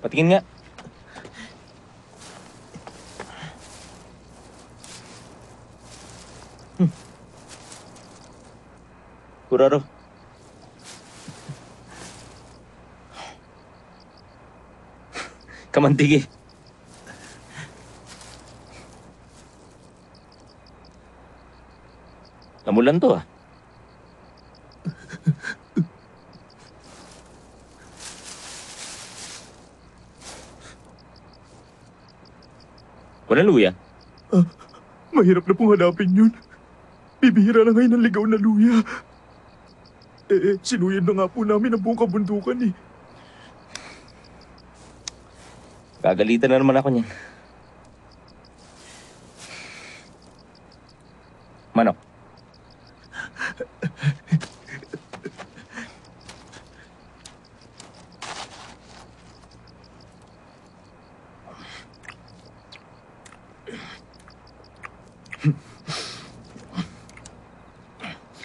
Patingin nga. Kuraro. Kamantigi. Lamulan to ah. Walang luya. Mahirap na pong hanapin yun. Bibihira na ngayon ang ligaw na luya. Sinuyan na nga po namin ang buong kabundukan eh. Gagalitan na naman ako niyan. Manok.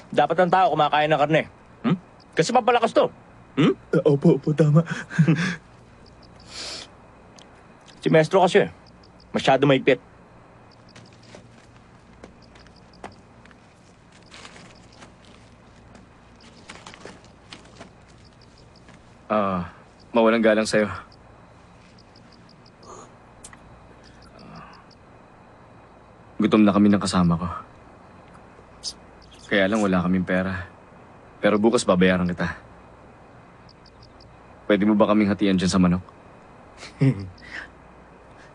Dapat ang tao kumakain ng karne. Kasi papalakas to. Opo, tama. Si Maestro kasi, masyado maigpit. Mawalang galang sa'yo. Gutom na kami ng kasama ko. Kaya lang wala kaming pera. Pero bukas babayaran kita. Pwede mo ba kaming hatian dyan sa manok?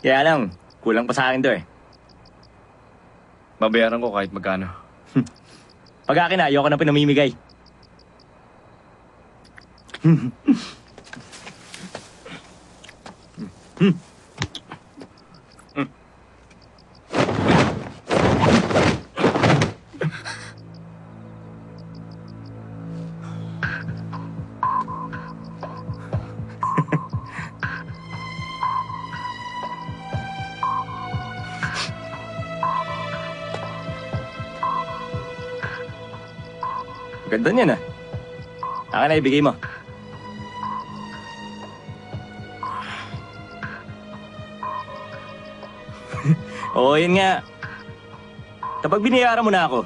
Kaya lang, kulang pa sa akin to eh. Babayaran ko kahit magkano. Pag akin na, ayoko na pinamimigay. Ganda niyan ah. Akin na, ibigay mo. Oo, yun nga. Kapag binayaran mo na ako,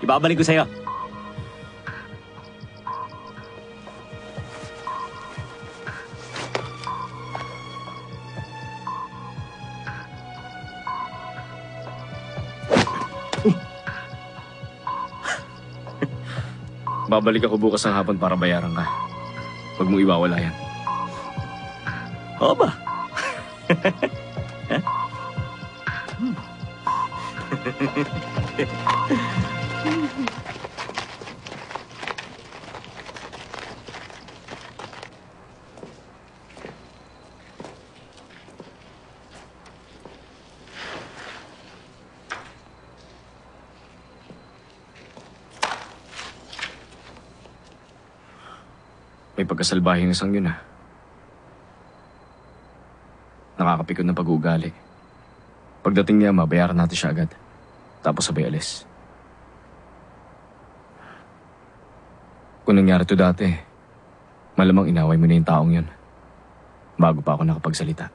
ibabalik ko sa'yo. Babalik ako bukas ng hapon para bayaran ka. Huwag mo iwawala yan. Oo ba? May pagkasalbahing isang yun ah. Nakakapikon ng pag-uugali. Pagdating niya, mabayaran natin siya agad. Tapos sabay alis. Kung nangyari to dati, malamang inaway mo na yung taong yun. Bago pa ako nakapagsalita.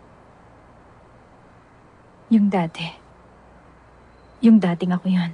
Yung dati. Yung dating ako yan.